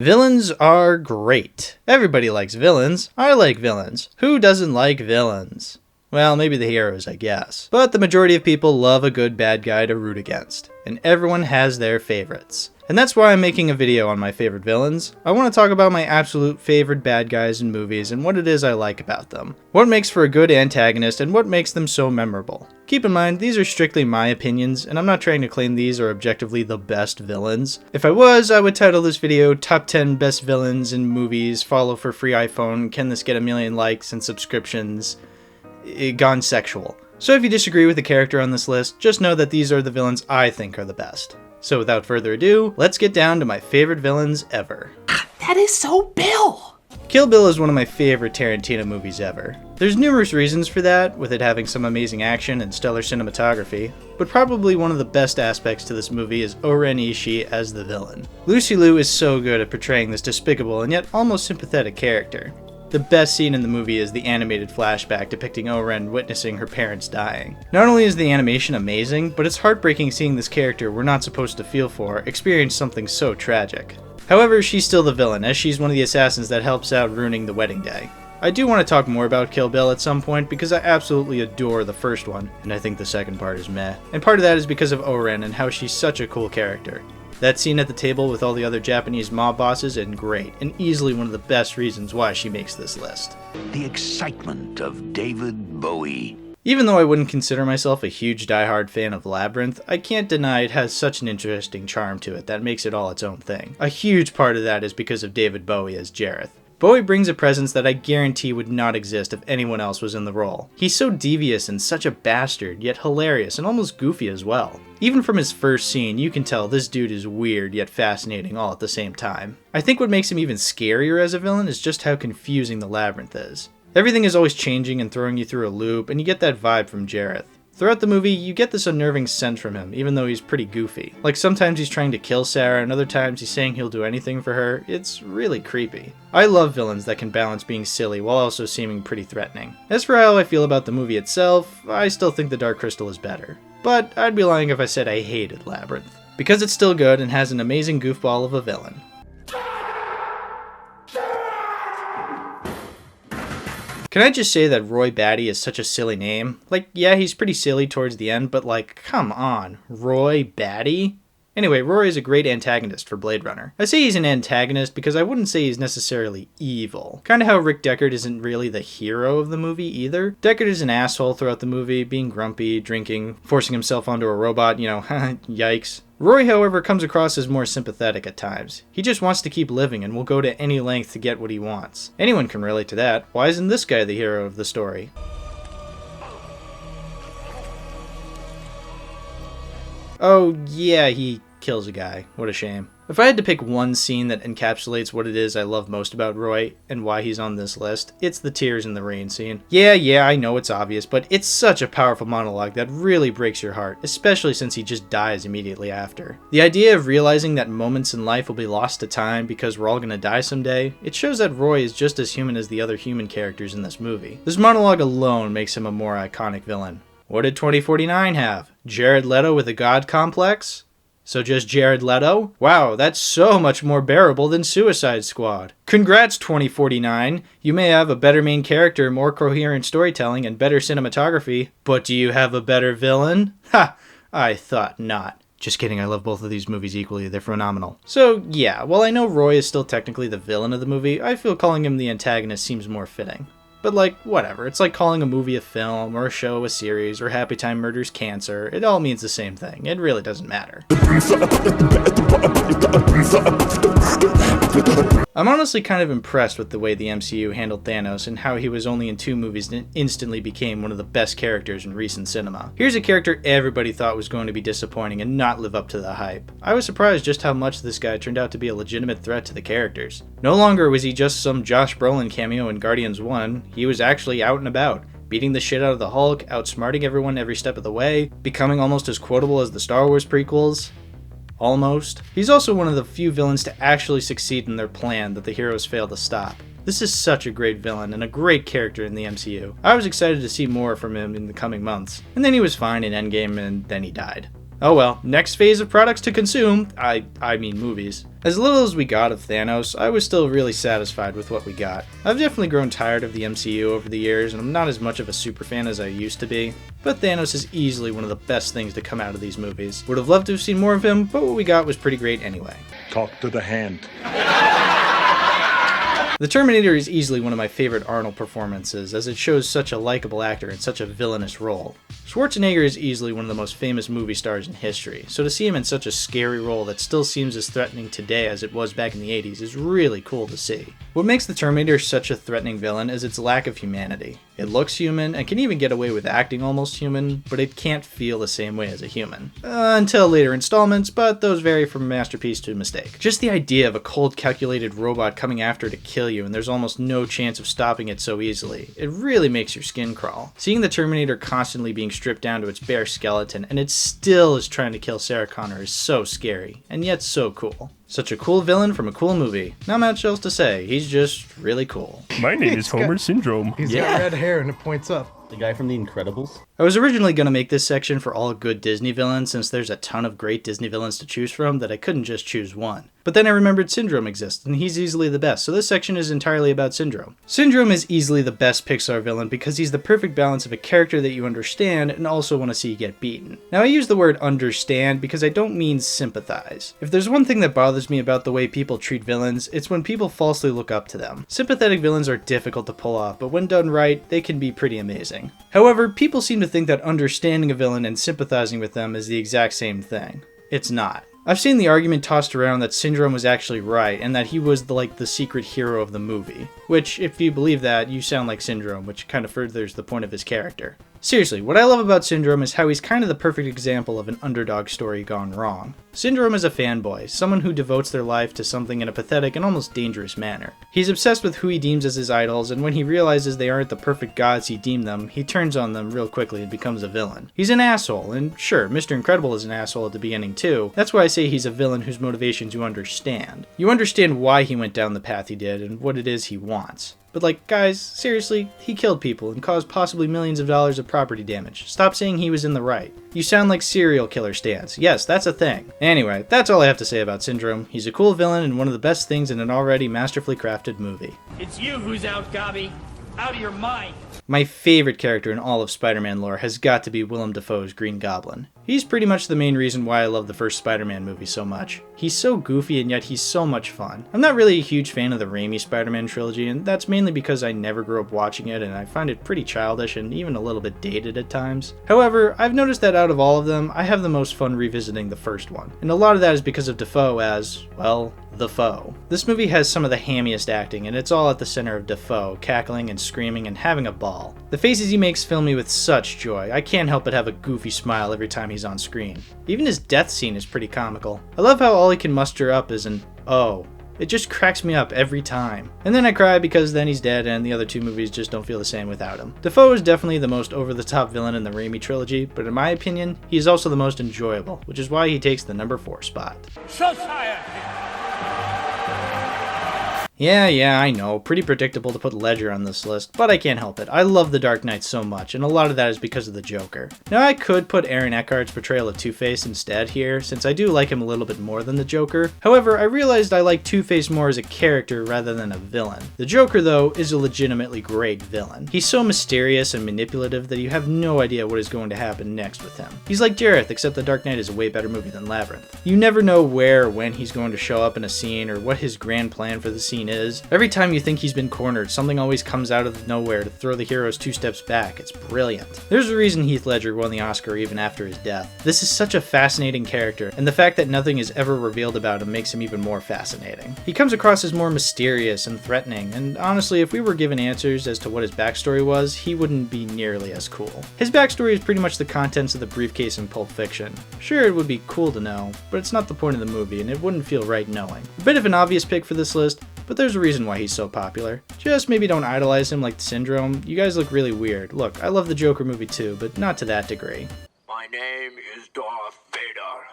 Villains are great. Everybody likes villains. I like villains. Who doesn't like villains? Well, maybe the heroes, I guess. But the majority of people love a good bad guy to root against. And everyone has their favorites. And that's why I'm making a video on my favorite villains. I want to talk about my absolute favorite bad guys in movies and what it is I like about them. What makes for a good antagonist and what makes them so memorable. Keep in mind, these are strictly my opinions, and I'm not trying to claim these are objectively the best villains. If I was, I would title this video Top 10 Best Villains in Movies, follow for free iPhone, can this get a million likes and subscriptions, gone sexual. So if you disagree with the character on this list, just know that these are the villains I think are the best. So without further ado, let's get down to my favorite villains ever. That is so Bill! Kill Bill is one of my favorite Tarantino movies ever. There's numerous reasons for that, with it having some amazing action and stellar cinematography, but probably one of the best aspects to this movie is O-Ren Ishii as the villain. Lucy Liu is so good at portraying this despicable and yet almost sympathetic character. The best scene in the movie is the animated flashback depicting O-Ren witnessing her parents dying. Not only is the animation amazing, but it's heartbreaking seeing this character we're not supposed to feel for experience something so tragic. However, she's still the villain, as she's one of the assassins that helps out ruining the wedding day. I do want to talk more about Kill Bill at some point because I absolutely adore the first one, and I think the second part is meh. And part of that is because of O-Ren and how she's such a cool character. That scene at the table with all the other Japanese mob bosses is great, and easily one of the best reasons why she makes this list. The excitement of David Bowie. Even though I wouldn't consider myself a huge diehard fan of Labyrinth, I can't deny it has such an interesting charm to it that makes it all its own thing. A huge part of that is because of David Bowie as Jareth. Bowie brings a presence that I guarantee would not exist if anyone else was in the role. He's so devious and such a bastard, yet hilarious and almost goofy as well. Even from his first scene, you can tell this dude is weird yet fascinating all at the same time. I think what makes him even scarier as a villain is just how confusing the Labyrinth is. Everything is always changing and throwing you through a loop, and you get that vibe from Jareth. Throughout the movie, you get this unnerving sense from him, even though he's pretty goofy. Like sometimes he's trying to kill Sarah, and other times he's saying he'll do anything for her. It's really creepy. I love villains that can balance being silly while also seeming pretty threatening. As for how I feel about the movie itself, I still think The Dark Crystal is better. But I'd be lying if I said I hated Labyrinth. Because it's still good and has an amazing goofball of a villain. Can I just say that Roy Batty is such a silly name? Like, yeah, he's pretty silly towards the end, but like, come on, Roy Batty? Anyway, Roy is a great antagonist for Blade Runner. I say he's an antagonist because I wouldn't say he's necessarily evil. Kinda how Rick Deckard isn't really the hero of the movie either. Deckard is an asshole throughout the movie, being grumpy, drinking, forcing himself onto a robot, yikes. Roy, however, comes across as more sympathetic at times. He just wants to keep living and will go to any length to get what he wants. Anyone can relate to that. Why isn't this guy the hero of the story? Oh, yeah, he kills a guy. What a shame. If I had to pick one scene that encapsulates what it is I love most about Roy and why he's on this list, it's the tears in the rain scene. Yeah, I know it's obvious, but it's such a powerful monologue that really breaks your heart, especially since he just dies immediately after. The idea of realizing that moments in life will be lost to time because we're all gonna die someday, it shows that Roy is just as human as the other human characters in this movie. This monologue alone makes him a more iconic villain. What did 2049 have? Jared Leto with a god complex? So just Jared Leto? Wow, that's so much more bearable than Suicide Squad. Congrats 2049, you may have a better main character, more coherent storytelling, and better cinematography, but do you have a better villain? Ha! I thought not. Just kidding, I love both of these movies equally, they're phenomenal. So yeah, while I know Roy is still technically the villain of the movie, I feel calling him the antagonist seems more fitting. But like, whatever, it's like calling a movie a film, or a show a series, or Happy Time Murders cancer. It all means the same thing. It really doesn't matter. I'm honestly kind of impressed with the way the MCU handled Thanos and how he was only in 2 movies and instantly became one of the best characters in recent cinema. Here's a character everybody thought was going to be disappointing and not live up to the hype. I was surprised just how much this guy turned out to be a legitimate threat to the characters. No longer was he just some Josh Brolin cameo in Guardians 1, he was actually out and about, beating the shit out of the Hulk, outsmarting everyone every step of the way, becoming almost as quotable as the Star Wars prequels. Almost. He's also one of the few villains to actually succeed in their plan that the heroes fail to stop. This is such a great villain and a great character in the MCU. I was excited to see more from him in the coming months. And then he was fine in Endgame and then he died. Oh well, next phase of products to consume, I mean movies. As little as we got of Thanos, I was still really satisfied with what we got. I've definitely grown tired of the MCU over the years, and I'm not as much of a super fan as I used to be, but Thanos is easily one of the best things to come out of these movies. Would have loved to have seen more of him, but what we got was pretty great anyway. Talk to the hand. The Terminator is easily one of my favorite Arnold performances, as it shows such a likable actor in such a villainous role. Schwarzenegger is easily one of the most famous movie stars in history, so to see him in such a scary role that still seems as threatening today as it was back in the 80s is really cool to see. What makes the Terminator such a threatening villain is its lack of humanity. It looks human and can even get away with acting almost human, but it can't feel the same way as a human. Until later installments, but those vary from masterpiece to mistake. Just the idea of a cold, calculated robot coming after to kill you and there's almost no chance of stopping it so easily, it really makes your skin crawl. Seeing the Terminator constantly being stripped down to its bare skeleton and it still is trying to kill Sarah Connor is so scary, and yet so cool. Such a cool villain from a cool movie. Not much else to say, he's just really cool. My name is Homer Syndrome. He's got red hair and it points up. The guy from The Incredibles? I was originally going to make this section for all good Disney villains since there's a ton of great Disney villains to choose from that I couldn't just choose one. But then I remembered Syndrome exists, and he's easily the best, so this section is entirely about Syndrome. Syndrome is easily the best Pixar villain because he's the perfect balance of a character that you understand and also want to see get beaten. Now I use the word understand because I don't mean sympathize. If there's one thing that bothers me about the way people treat villains, it's when people falsely look up to them. Sympathetic villains are difficult to pull off, but when done right, they can be pretty amazing. However, people seem to think that understanding a villain and sympathizing with them is the exact same thing. It's not. I've seen the argument tossed around that Syndrome was actually right and that he was the secret hero of the movie. Which, if you believe that, you sound like Syndrome, which kind of furthers the point of his character. Seriously, what I love about Syndrome is how he's kind of the perfect example of an underdog story gone wrong. Syndrome is a fanboy, someone who devotes their life to something in a pathetic and almost dangerous manner. He's obsessed with who he deems as his idols, and when he realizes they aren't the perfect gods he deemed them, he turns on them real quickly and becomes a villain. He's an asshole, and sure, Mr. Incredible is an asshole at the beginning too. That's why I say he's a villain whose motivations you understand. You understand why he went down the path he did and what it is he wants. But guys, seriously, he killed people and caused possibly millions of dollars of property damage. Stop saying he was in the right. You sound like serial killer stance. Yes, that's a thing. Anyway, that's all I have to say about Syndrome. He's a cool villain and one of the best things in an already masterfully crafted movie. It's you who's out, Gobby. Out of your mind. My favorite character in all of Spider-Man lore has got to be Willem Dafoe's Green Goblin. He's pretty much the main reason why I love the first Spider-Man movie so much. He's so goofy and yet he's so much fun. I'm not really a huge fan of the Raimi Spider-Man trilogy, and that's mainly because I never grew up watching it and I find it pretty childish and even a little bit dated at times. However, I've noticed that out of all of them, I have the most fun revisiting the first one. And a lot of that is because of Dafoe as, well, the foe. This movie has some of the hammiest acting, and it's all at the center of Dafoe, cackling and screaming and having a ball. The faces he makes fill me with such joy. I can't help but have a goofy smile every time he's on screen. Even his death scene is pretty comical. I love how all he can muster up is an "oh." It just cracks me up every time. And then I cry because then he's dead and the other two movies just don't feel the same without him. Dafoe is definitely the most over-the-top villain in the Raimi trilogy, but in my opinion, he is also the most enjoyable, which is why he takes the number 4 spot. Society. Yeah, I know, pretty predictable to put Ledger on this list, but I can't help it. I love The Dark Knight so much, and a lot of that is because of the Joker. Now I could put Aaron Eckhart's portrayal of Two-Face instead here, since I do like him a little bit more than the Joker. However, I realized I like Two-Face more as a character rather than a villain. The Joker, though, is a legitimately great villain. He's so mysterious and manipulative that you have no idea what is going to happen next with him. He's like Jareth, except The Dark Knight is a way better movie than Labyrinth. You never know where or when he's going to show up in a scene or what his grand plan for the scene is. Every time you think he's been cornered, something always comes out of nowhere to throw the heroes 2 steps back. It's brilliant. There's a reason Heath Ledger won the Oscar even after his death. This is such a fascinating character, and the fact that nothing is ever revealed about him makes him even more fascinating. He comes across as more mysterious and threatening, and honestly, if we were given answers as to what his backstory was, he wouldn't be nearly as cool. His backstory is pretty much the contents of the briefcase in Pulp Fiction. Sure, it would be cool to know, but it's not the point of the movie, and it wouldn't feel right knowing. A bit of an obvious pick for this list, but there's a reason why he's so popular. Just maybe don't idolize him like the Syndrome. You guys look really weird. Look, I love the Joker movie too, but not to that degree. My name is Darth Vader.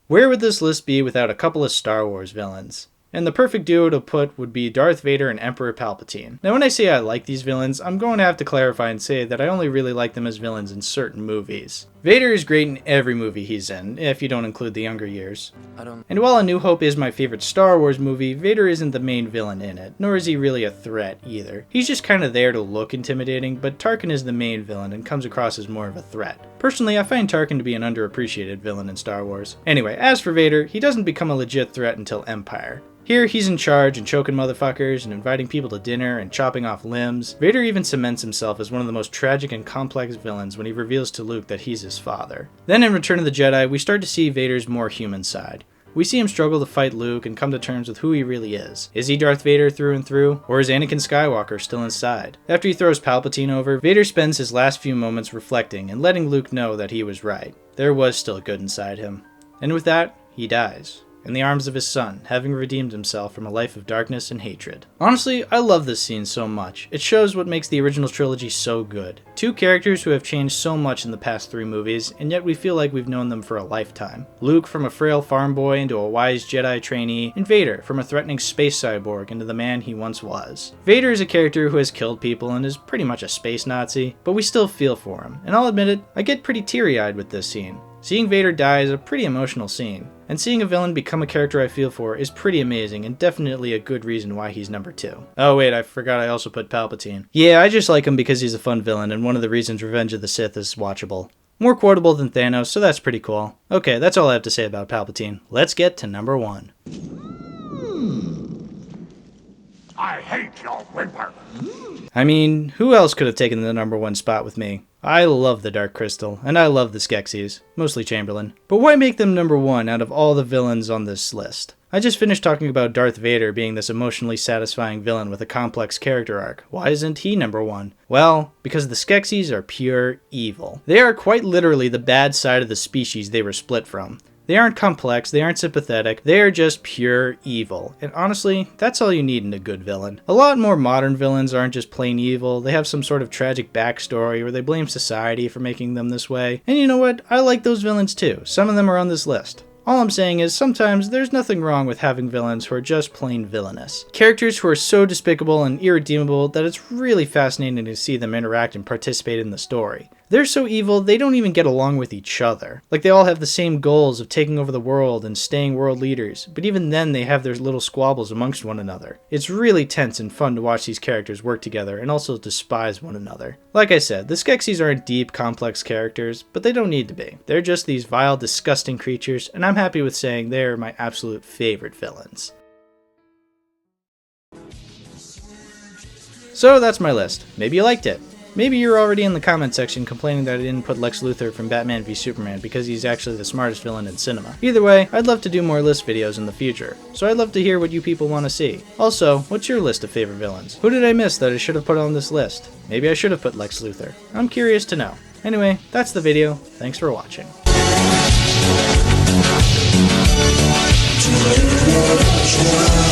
Where would this list be without a couple of Star Wars villains? And the perfect duo to put would be Darth Vader and Emperor Palpatine. Now when I say I like these villains, I'm going to have to clarify and say that I only really like them as villains in certain movies. Vader is great in every movie he's in, if you don't include the younger years. And while A New Hope is my favorite Star Wars movie, Vader isn't the main villain in it, nor is he really a threat either. He's just kinda there to look intimidating, but Tarkin is the main villain and comes across as more of a threat. Personally, I find Tarkin to be an underappreciated villain in Star Wars. Anyway, as for Vader, he doesn't become a legit threat until Empire. Here, he's in charge and choking motherfuckers and inviting people to dinner and chopping off limbs. Vader even cements himself as one of the most tragic and complex villains when he reveals to Luke that he's his father. Then in Return of the Jedi, we start to see Vader's more human side. We see him struggle to fight Luke and come to terms with who he really is. Is he Darth Vader through and through, or is Anakin Skywalker still inside? After he throws Palpatine over, Vader spends his last few moments reflecting and letting Luke know that he was right. There was still good inside him. And with that, he dies. In the arms of his son, having redeemed himself from a life of darkness and hatred. Honestly, I love this scene so much. It shows what makes the original trilogy so good. Two characters who have changed so much in the past 3 movies, and yet we feel like we've known them for a lifetime. Luke from a frail farm boy into a wise Jedi trainee, and Vader from a threatening space cyborg into the man he once was. Vader is a character who has killed people and is pretty much a space Nazi, but we still feel for him, and I'll admit it, I get pretty teary-eyed with this scene. Seeing Vader die is a pretty emotional scene, and seeing a villain become a character I feel for is pretty amazing and definitely a good reason why he's number 2. Oh wait, I forgot I also put Palpatine. Yeah, I just like him because he's a fun villain and one of the reasons Revenge of the Sith is watchable. More quotable than Thanos, so that's pretty cool. Okay, that's all I have to say about Palpatine. Let's get to number 1. I hate your whimper. I mean, who else could have taken the number 1 spot with me? I love the Dark Crystal, and I love the Skeksis, mostly Chamberlain. But why make them number 1 out of all the villains on this list? I just finished talking about Darth Vader being this emotionally satisfying villain with a complex character arc. Why isn't he number 1? Well, because the Skeksis are pure evil. They are quite literally the bad side of the species they were split from. They aren't complex, they aren't sympathetic, they are just pure evil. And honestly, that's all you need in a good villain. A lot more modern villains aren't just plain evil, they have some sort of tragic backstory where they blame society for making them this way. And you know what? I like those villains too. Some of them are on this list. All I'm saying is sometimes there's nothing wrong with having villains who are just plain villainous. Characters who are so despicable and irredeemable that it's really fascinating to see them interact and participate in the story. They're so evil, they don't even get along with each other. Like they all have the same goals of taking over the world and staying world leaders, but even then they have their little squabbles amongst one another. It's really tense and fun to watch these characters work together and also despise one another. Like I said, the Skeksis aren't deep, complex characters, but they don't need to be. They're just these vile, disgusting creatures, and I'm happy with saying they're my absolute favorite villains. So that's my list. Maybe you liked it. Maybe you're already in the comment section complaining that I didn't put Lex Luthor from Batman v Superman because he's actually the smartest villain in cinema. Either way, I'd love to do more list videos in the future, so I'd love to hear what you people want to see. Also, what's your list of favorite villains? Who did I miss that I should have put on this list? Maybe I should have put Lex Luthor. I'm curious to know. Anyway, that's the video. Thanks for watching. Trilogy.